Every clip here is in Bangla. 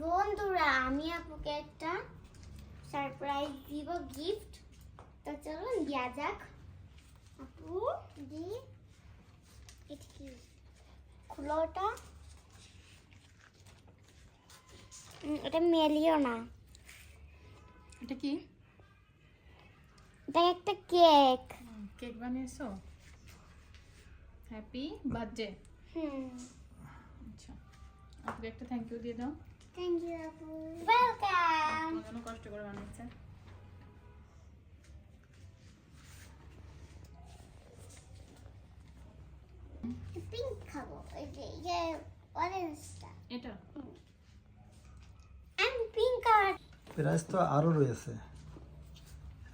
বন্ধুরা আমি আপুকে একটা সারপ্রাইজ দিব, গিফট। তো চলুন দেয়া যাক। আপু দি এটা কি, খুলো ওটা। এটা মেলিও না, এটা কি? এটা একটা কেক। কেক বানিয়েছো? Happy birthday. আচ্ছা, আপুকে একটা থ্যাংক ইউ দিয়ে দাও। থ্যাংক ইউ আপু, ওয়েলকাম। জন্য কষ্ট করে বানিয়েছে। পিঙ্ক খাবো, এই যে অরেঞ্জটা। এটা আমি পিঙ্ক কালার। প্রাইস তো আরো রয়েছে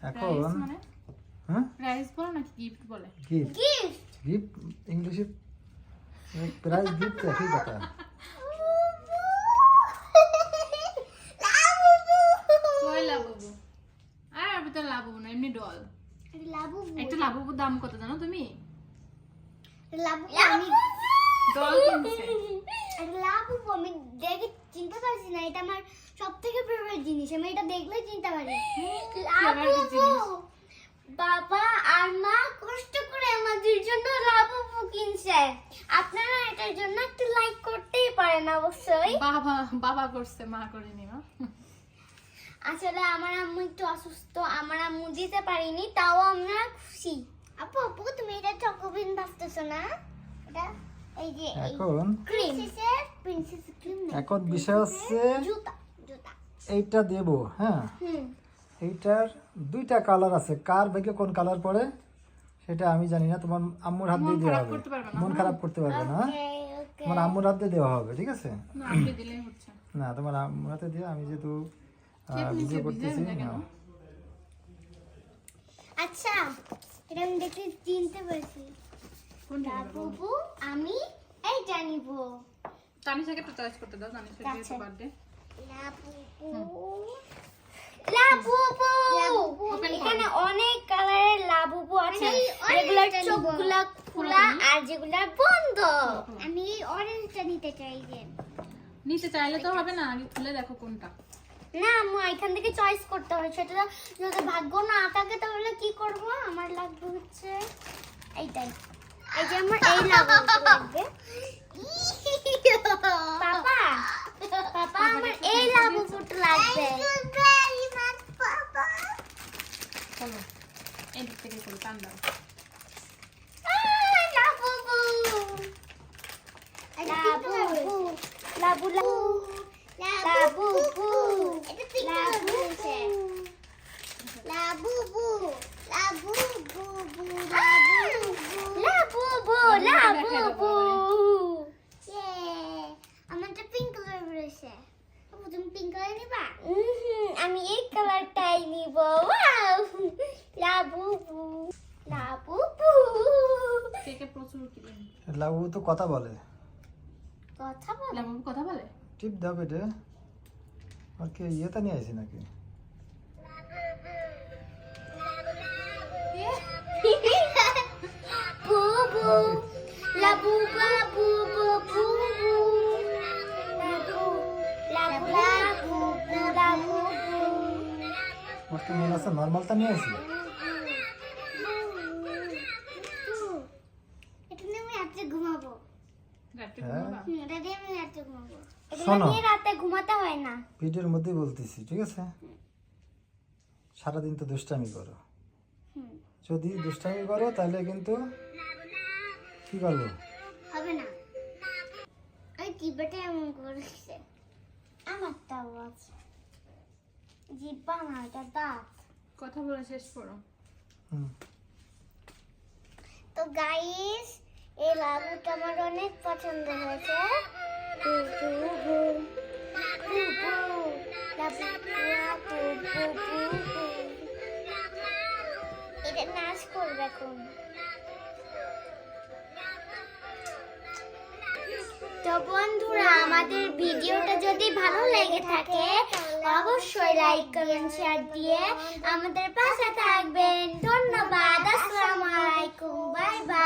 এখন। প্রাইস মানে হ্যাঁ, প্রাইস বলে নাকি গিফট বলে? গিফট গিফট গিফট ইংলিশে প্রাইস গিফট একই কথা। কই লাবুবু? আর আমি তো লাবুবু না, এমনি ডল। একটা লাবুবুর দাম কত জানো তুমি? আমি ডল কিনছে। আমি দেখে চিনতে পারছি না, এটা আমার সব থেকে ফেভারিট জিনিস। আমি এটা দেখলে চিনতে পারি। favorite জিনিস। বাবা আর মা কষ্ট করে আমাদের জন্য লাবুবু কিনছে। আপনারা এটার জন্য একটু লাইক করতেই পারেন অবশ্যই। বাবা বাবা করছে, মা করেনি। মা আসলে আমার আম্মু একটু অসুস্থ, আমার আম্মু দিতে পারিনি, তাও আমরা খুশি। আপু আপু তুমি এটা চকোবিন ভাবতেছো না? এটা এই যে এখন ক্রিম, প্রিন্সেস ক্রিম। এখন বিষয় হচ্ছে জুতা জুতা। এইটা দেব। হ্যাঁ, এইটার দুইটা কালার আছে, কার ভাগ্যে কোন কালার পড়ে সেটা আমি জানি না। তোমার আম্মুর হাত দিয়ে দেওয়া হবে, মন খারাপ করতে পারবে না। ওকে ওকে। তোমার আম্মুর হাত দিয়ে দেওয়া হবে, ঠিক আছে? না, আপনি দিলেই হচ্ছে। না, তোমার আম্মুর হাতে দিয়ে, আমি যেহেতু কেক নিচে ভিডিও করতেছি। ভিজে কেন? আচ্ছা এটা আমি দেখে চিনতে পারছি। কোনটা নেবে বলো? বাবু আমি এইটা নিব। তানিশাকে একটু চয়েস করতে দাও, তানিশার আচ্ছা। যেহেতু বার্থডে। লাবুবু Open করো। এখানে অনেক কালারের লাবুবু আছে, যেগুলোর চোখগুলা খোলা আর যেগুলা বন্ধ। আমি এই অরেঞ্জটা নিতে চাই। যে নিতে চাইলে তো হবে না, আগে খুলে দেখো কোনটা। না আম্মু এখান থেকে চয়েস করতে হবে, সেটা যদি ভাগ্য না থাকে তাহলে কি করব? আমার লাগবে হচ্ছে এইটাই। এই যে আমার এই লাবুবু লাগবে। পাপা পাপা আমার এই লাবুবুটা লাগবে। চলো এদিক থেকে খুলে টান দাও। Labubu Labubu Labu Labubu Labubu Labubu Labubu. আমারটা পিঙ্ক কালার রয়েছে। তুমি পিঙ্ক কালার নিবা? আমি এই কালারটাই নিব। Wow Labubu Labubu. কেকে প্রচুর ক্রিম। লাবু তো কথা বলে। কথা বল। লাবু কথা বলে? টিপ দাও বেটে। আর কি ইয়েটা নিয়ে আসি নাকি? বুবু লাবু বাবু বুবু লাবু লাবু লাবু লাবু। আমার তো মনে আছে নর্মালটা নিয়ে আসি। এটা নিয়ে আমি রাতে ঘুমাবো। রাতে হ্যাঁ। ঘুমাবা? এটা দিয়ে আমি রাতে ঘুমাবো। এটা শোনো। নিয়ে রাতে ঘুমাতে হয় না। ভিডিওর মধ্যেই বলতেছি, ঠিক আছে? সারাদিন তো দুষ্টামি করো, যদি দুষ্টামি করো তাহলে কিন্তু কি করবো? হবে না। ওই জিব্বাটা এমন করেছে। আমারটাও আছে। জিব্বা না, এটা দাঁত। কথা বলে শেষ করো। হুম। তো গাইস এই লাবুটা আমার অনেক পছন্দ হয়েছে। এটা নাচ করবে এখন। তো বন্ধুরা আমাদের ভিডিওটা যদি ভালো লেগে থাকে অবশ্যই লাইক কমেন্ট শেয়ার দিয়ে আমাদের পাশে থাকবেন। ধন্যবাদ। আসসালামু আলাইকুম। Bye bye.